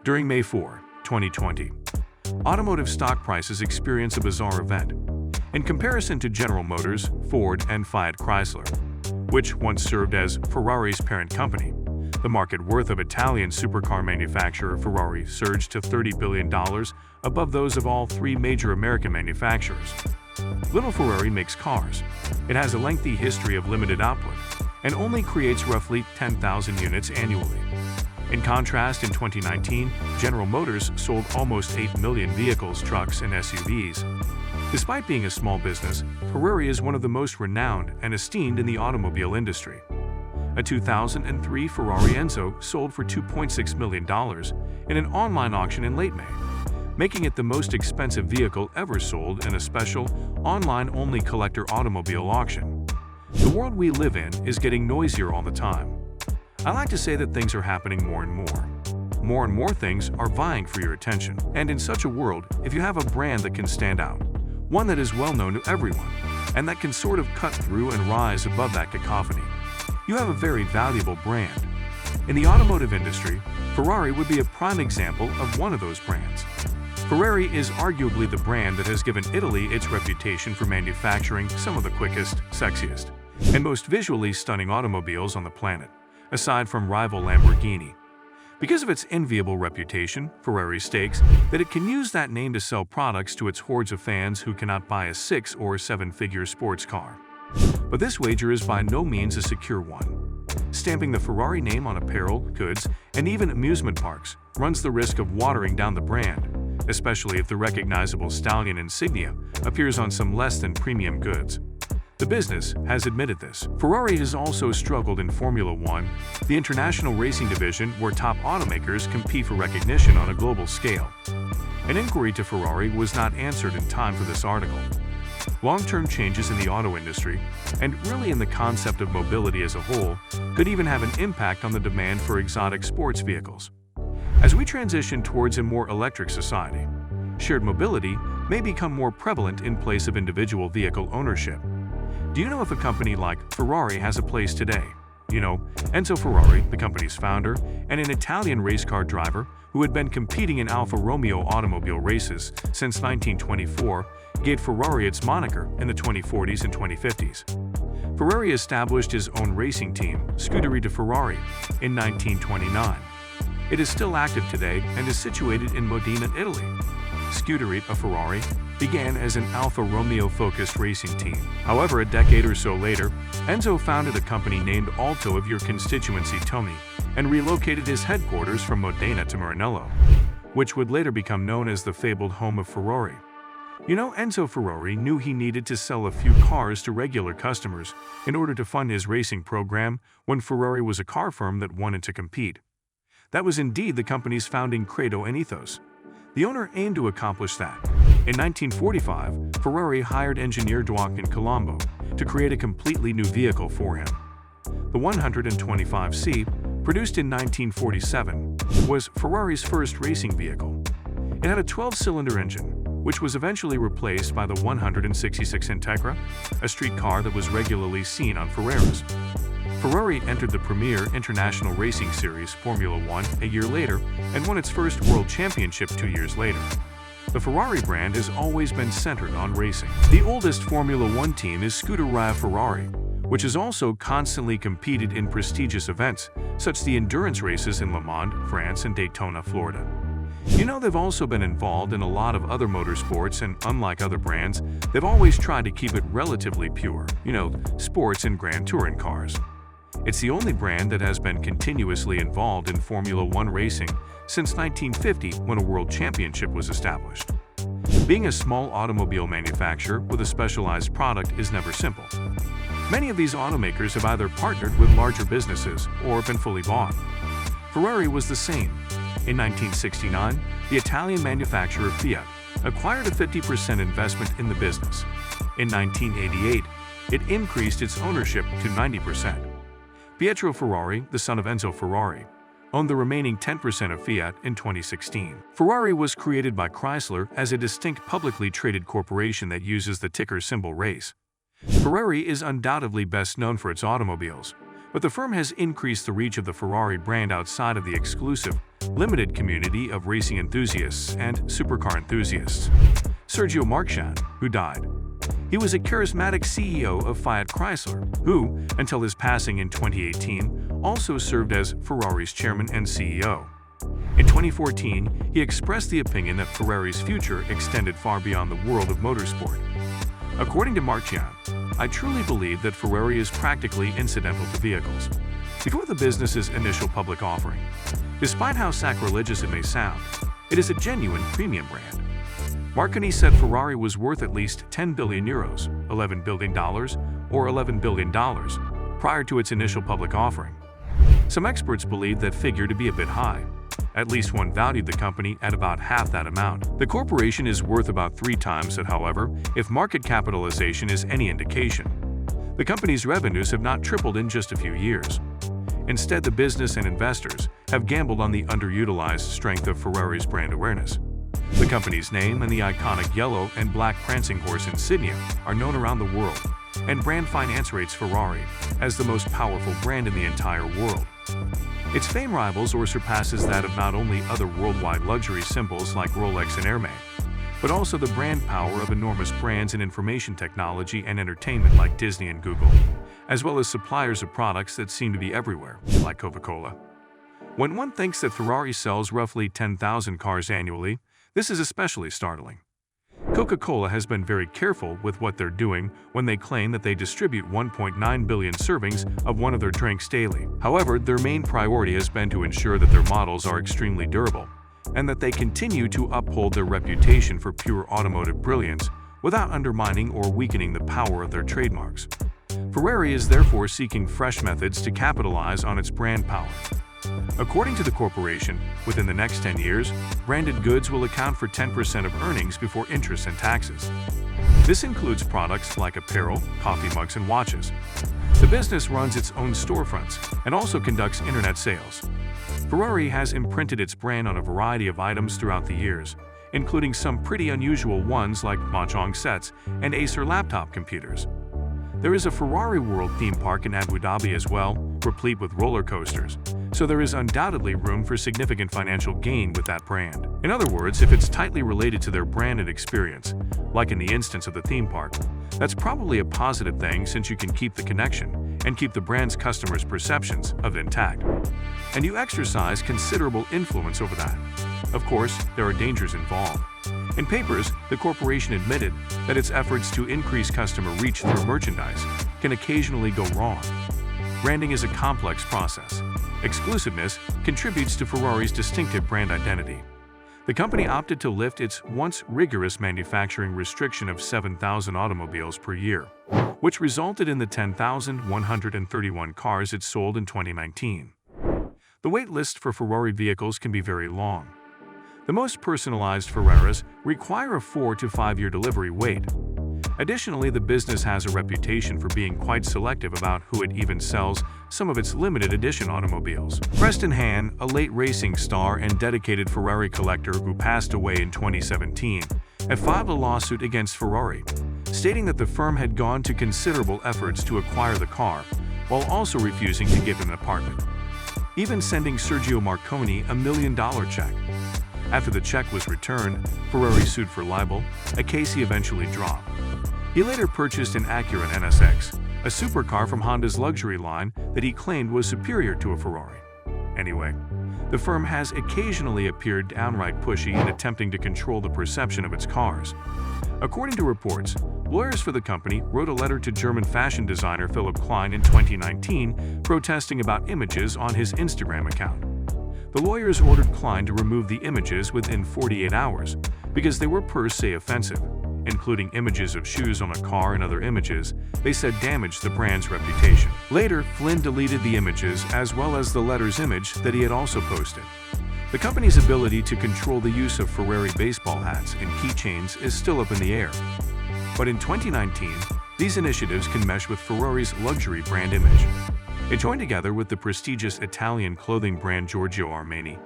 During May 4, 2020, automotive stock prices experience a bizarre event. In comparison to General Motors, Ford, and Fiat Chrysler, which once served as Ferrari's parent company, the market worth of Italian supercar manufacturer Ferrari surged to $30 billion, above those of all three major American manufacturers. Little Ferrari makes cars. It has a lengthy history of limited output and only creates roughly 10,000 units annually. In contrast, in 2019, General Motors sold almost 8 million vehicles, trucks, and SUVs. Despite being a small business, Ferrari is one of the most renowned and esteemed in the automobile industry. A 2003 Ferrari Enzo sold for $2.6 million in an online auction in late May, making it the most expensive vehicle ever sold in a special, online-only collector automobile auction. The world we live in is getting noisier all the time. I like to say that things are happening more and more. More and more things are vying for your attention. And in such a world, if you have a brand that can stand out, one that is well known to everyone, and that can sort of cut through and rise above that cacophony, you have a very valuable brand. In the automotive industry, Ferrari would be a prime example of one of those brands. Ferrari is arguably the brand that has given Italy its reputation for manufacturing some of the quickest, sexiest, and most visually stunning automobiles on the planet, aside from rival Lamborghini. Because of its enviable reputation, Ferrari stakes that it can use that name to sell products to its hordes of fans who cannot buy a 6- or 7-figure sports car. But this wager is by no means a secure one. Stamping the Ferrari name on apparel, goods, and even amusement parks runs the risk of watering down the brand, especially if the recognizable stallion insignia appears on some less than premium goods. The business has admitted this. Ferrari has also struggled in Formula One, the international racing division where top automakers compete for recognition on a global scale. An inquiry to Ferrari was not answered in time for this article. Long-term changes in the auto industry, and really in the concept of mobility as a whole, could even have an impact on the demand for exotic sports vehicles. As we transition towards a more electric society, shared mobility may become more prevalent in place of individual vehicle ownership. Do you know if a company like Ferrari has a place today? You know, Enzo Ferrari, the company's founder, and an Italian race car driver who had been competing in Alfa Romeo automobile races since 1924, gave Ferrari its moniker in the 2040s and 2050s. Ferrari established his own racing team, Scuderia de Ferrari, in 1929. It is still active today and is situated in Modena, Italy. Scuderia de Ferrari began as an Alfa Romeo-focused racing team. However, a decade or so later, Enzo founded a company named Alto of your constituency Tony and relocated his headquarters from Modena to Maranello, which would later become known as the fabled home of Ferrari. You know, Enzo Ferrari knew he needed to sell a few cars to regular customers in order to fund his racing program when Ferrari was a car firm that wanted to compete. That was indeed the company's founding credo and ethos. The owner aimed to accomplish that. In 1945, Ferrari hired engineer Joaquin Colombo to create a completely new vehicle for him. The 125C, produced in 1947, was Ferrari's first racing vehicle. It had a 12-cylinder engine, which was eventually replaced by the 166 Integra, a street car that was regularly seen on Ferraris. Ferrari entered the premier international racing series Formula One a year later and won its first world championship 2 years later. The Ferrari brand has always been centered on racing. The oldest Formula One team is Scuderia Ferrari, which has also constantly competed in prestigious events such as the endurance races in Le Mans, France, and Daytona, Florida. You know, they've also been involved in a lot of other motorsports, and unlike other brands, they've always tried to keep it relatively pure, you know, sports and Grand Touring cars. It's the only brand that has been continuously involved in Formula One racing since 1950 when a world championship was established. Being a small automobile manufacturer with a specialized product is never simple. Many of these automakers have either partnered with larger businesses or been fully bought. Ferrari was the same. In 1969, the Italian manufacturer Fiat acquired a 50% investment in the business. In 1988, it increased its ownership to 90%. Pietro Ferrari, the son of Enzo Ferrari, owned the remaining 10% of Fiat in 2016. Ferrari was created by Chrysler as a distinct publicly traded corporation that uses the ticker symbol RACE. Ferrari is undoubtedly best known for its automobiles, but the firm has increased the reach of the Ferrari brand outside of the exclusive, limited community of racing enthusiasts and supercar enthusiasts. Sergio Marchionne, who died. He was a charismatic CEO of Fiat Chrysler, who, until his passing in 2018, also served as Ferrari's chairman and CEO. In 2014, he expressed the opinion that Ferrari's future extended far beyond the world of motorsport. According to Marchionne, "I truly believe that Ferrari is practically incidental to vehicles." Before the business's initial public offering, despite how sacrilegious it may sound, it is a genuine premium brand. Marchionne said Ferrari was worth at least €10 billion, $11 billion, or $11 billion, prior to its initial public offering. Some experts believe that figure to be a bit high. At least one valued the company at about half that amount. The corporation is worth about 3 times that, however, if market capitalization is any indication. The company's revenues have not tripled in just a few years. Instead, the business and investors have gambled on the underutilized strength of Ferrari's brand awareness. The company's name and the iconic yellow and black prancing horse insignia are known around the world, and brand finance rates Ferrari as the most powerful brand in the entire world. Its fame rivals or surpasses that of not only other worldwide luxury symbols like Rolex and Hermès, but also the brand power of enormous brands in information technology and entertainment like Disney and Google, as well as suppliers of products that seem to be everywhere, like Coca-Cola. When one thinks that Ferrari sells roughly 10,000 cars annually, this is especially startling. Coca-Cola has been very careful with what they're doing when they claim that they distribute 1.9 billion servings of one of their drinks daily. However, their main priority has been to ensure that their models are extremely durable and that they continue to uphold their reputation for pure automotive brilliance without undermining or weakening the power of their trademarks. Ferrari is therefore seeking fresh methods to capitalize on its brand power. According to the corporation, within the next 10 years, branded goods will account for 10% of earnings before interest and taxes. This includes products like apparel, coffee mugs, and watches. The business runs its own storefronts and also conducts internet sales. Ferrari has imprinted its brand on a variety of items throughout the years, including some pretty unusual ones like Mahjong sets and Acer laptop computers. There is a Ferrari World theme park in Abu Dhabi as well, replete with roller coasters, so there is undoubtedly room for significant financial gain with that brand. In other words, if it's tightly related to their brand and experience, like in the instance of the theme park, that's probably a positive thing since you can keep the connection and keep the brand's customers' perceptions of it intact. And you exercise considerable influence over that. Of course, there are dangers involved. In papers, the corporation admitted that its efforts to increase customer reach through merchandise can occasionally go wrong. Branding is a complex process. Exclusiveness contributes to Ferrari's distinctive brand identity. The company opted to lift its once rigorous manufacturing restriction of 7,000 automobiles per year, which resulted in the 10,131 cars it sold in 2019. The wait list for Ferrari vehicles can be very long. The most personalized Ferraris require a 4 to 5 year delivery wait. Additionally, the business has a reputation for being quite selective about who it even sells some of its limited edition automobiles. Preston Hann, a late racing star and dedicated Ferrari collector who passed away in 2017, had filed a lawsuit against Ferrari, stating that the firm had gone to considerable efforts to acquire the car, while also refusing to give him an apartment, even sending Sergio Marchionne $1 million check. After the check was returned, Ferrari sued for libel, a case he eventually dropped. He later purchased an Acura NSX, a supercar from Honda's luxury line that he claimed was superior to a Ferrari. Anyway, the firm has occasionally appeared downright pushy in attempting to control the perception of its cars. According to reports, lawyers for the company wrote a letter to German fashion designer Philipp Klein in 2019 protesting about images on his Instagram account. The lawyers ordered Klein to remove the images within 48 hours because they were per se offensive, including images of shoes on a car and other images they said damaged the brand's reputation. Later, Flynn deleted the images as well as the letter's image that he had also posted. The company's ability to control the use of Ferrari baseball hats and keychains is still up in the air. But in 2019, these initiatives can mesh with Ferrari's luxury brand image. It joined together with the prestigious Italian clothing brand Giorgio Armani.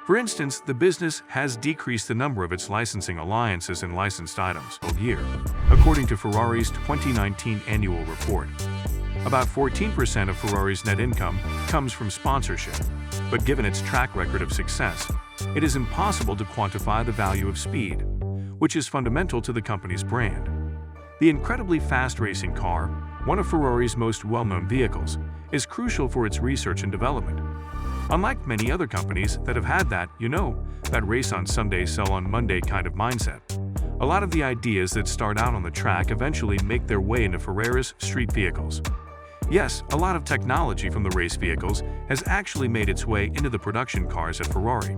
For instance, the business has decreased the number of its licensing alliances and licensed items all year, according to Ferrari's 2019 annual report. About 14% of Ferrari's net income comes from sponsorship, but given its track record of success, it is impossible to quantify the value of speed, which is fundamental to the company's brand. The incredibly fast racing car, one of Ferrari's most well-known vehicles, is crucial for its research and development. Unlike many other companies that have had that race on Sunday, sell on Monday kind of mindset, a lot of the ideas that start out on the track eventually make their way into Ferrari's street vehicles. Yes, a lot of technology from the race vehicles has actually made its way into the production cars at Ferrari.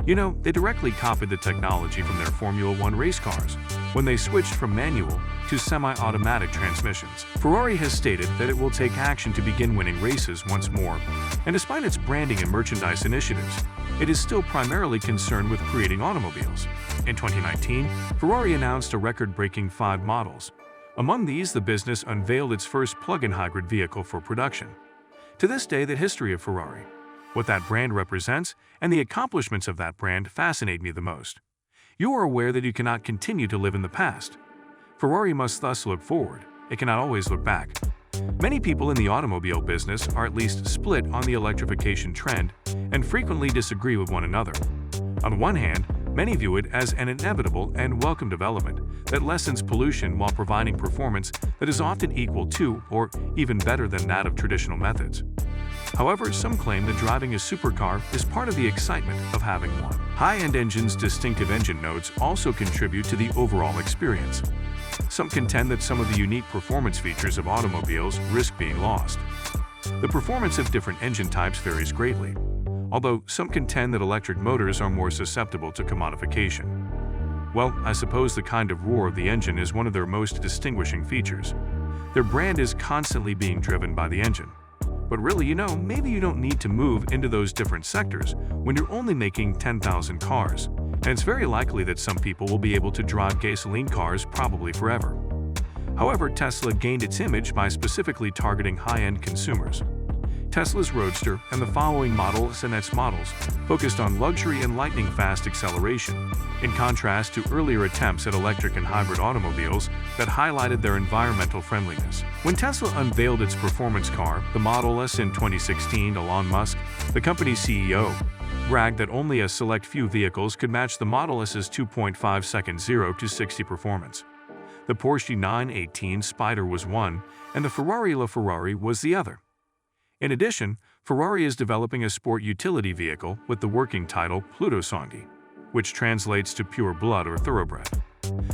They directly copied the technology from their Formula One race cars when they switched from manual to semi-automatic transmissions. Ferrari has stated that it will take action to begin winning races once more, and despite its branding and merchandise initiatives, it is still primarily concerned with creating automobiles. In 2019, Ferrari announced a record-breaking 5 models. Among these, the business unveiled its first plug-in hybrid vehicle for production. To this day, the history of Ferrari, what that brand represents, and the accomplishments of that brand fascinate me the most. You are aware that you cannot continue to live in the past. Ferrari must thus look forward. It cannot always look back. Many people in the automobile business are at least split on the electrification trend and frequently disagree with one another. On one hand, many view it as an inevitable and welcome development that lessens pollution while providing performance that is often equal to or even better than that of traditional methods. However, some claim that driving a supercar is part of the excitement of having one. High-end engines' distinctive engine notes also contribute to the overall experience. Some contend that some of the unique performance features of automobiles risk being lost. The performance of different engine types varies greatly, although some contend that electric motors are more susceptible to commodification. Well, I suppose the kind of roar of the engine is one of their most distinguishing features. Their brand is constantly being driven by the engine. But really, maybe you don't need to move into those different sectors when you're only making 10,000 cars, and it's very likely that some people will be able to drive gasoline cars probably forever. However, Tesla gained its image by specifically targeting high-end consumers. Tesla's Roadster and the following Model S and X models focused on luxury and lightning-fast acceleration, in contrast to earlier attempts at electric and hybrid automobiles that highlighted their environmental friendliness. When Tesla unveiled its performance car, the Model S, in 2016, Elon Musk, the company's CEO, bragged that only a select few vehicles could match the Model S's 2.5-second 0 to 60 performance. The Porsche 918 Spyder was one, and the Ferrari LaFerrari was the other. In addition, Ferrari is developing a sport utility vehicle with the working title Pluto Sanghi, which translates to pure blood or thoroughbred.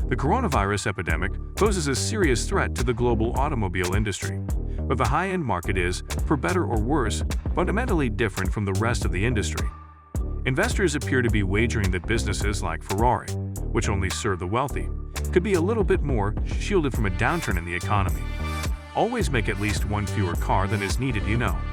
The coronavirus epidemic poses a serious threat to the global automobile industry, but the high-end market is, for better or worse, fundamentally different from the rest of the industry. Investors appear to be wagering that businesses like Ferrari, which only serve the wealthy, could be a little bit more shielded from a downturn in the economy. Always make at least one fewer car than is needed,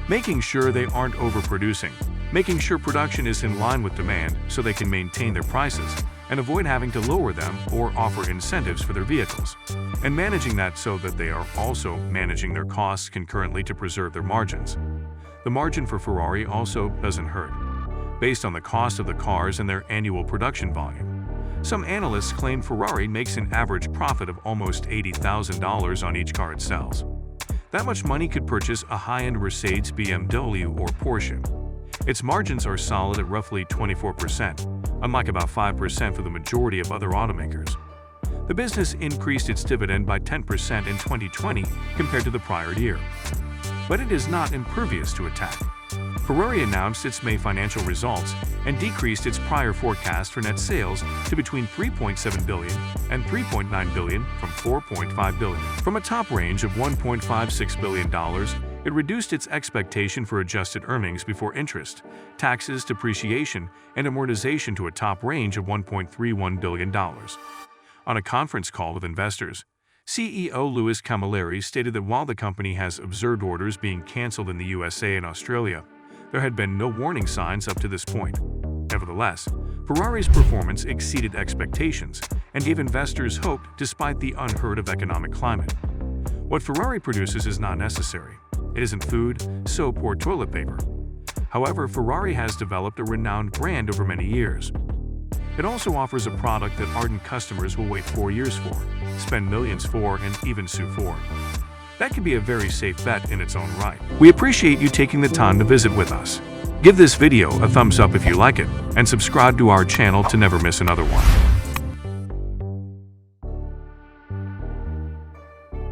making sure they aren't overproducing, making sure production is in line with demand so they can maintain their prices and avoid having to lower them or offer incentives for their vehicles, and managing that so that they are also managing their costs concurrently to preserve their margins. The margin for Ferrari also doesn't hurt, based on the cost of the cars and their annual production volume. Some analysts claim Ferrari makes an average profit of almost $80,000 on each car it sells. That much money could purchase a high-end Mercedes, BMW, or Porsche. Its margins are solid at roughly 24%, unlike about 5% for the majority of other automakers. The business increased its dividend by 10% in 2020 compared to the prior year. But it is not impervious to attack. Ferrari announced its May financial results and decreased its prior forecast for net sales to between $3.7 billion and $3.9 billion from $4.5 billion. From a top range of $1.56 billion, it reduced its expectation for adjusted earnings before interest, taxes, depreciation, and amortization to a top range of $1.31 billion. On a conference call with investors, CEO Louis Camilleri stated that while the company has observed orders being canceled in the USA and Australia, there had been no warning signs up to this point. Nevertheless, Ferrari's performance exceeded expectations and gave investors hope despite the unheard of economic climate. What Ferrari produces is not necessary. It isn't food, soap, or toilet paper. However, Ferrari has developed a renowned brand over many years. It also offers a product that ardent customers will wait 4 years for, spend millions for, and even sue for. That could be a very safe bet in its own right. We appreciate you taking the time to visit with us. Give this video a thumbs up if you like it, and subscribe to our channel to never miss another one.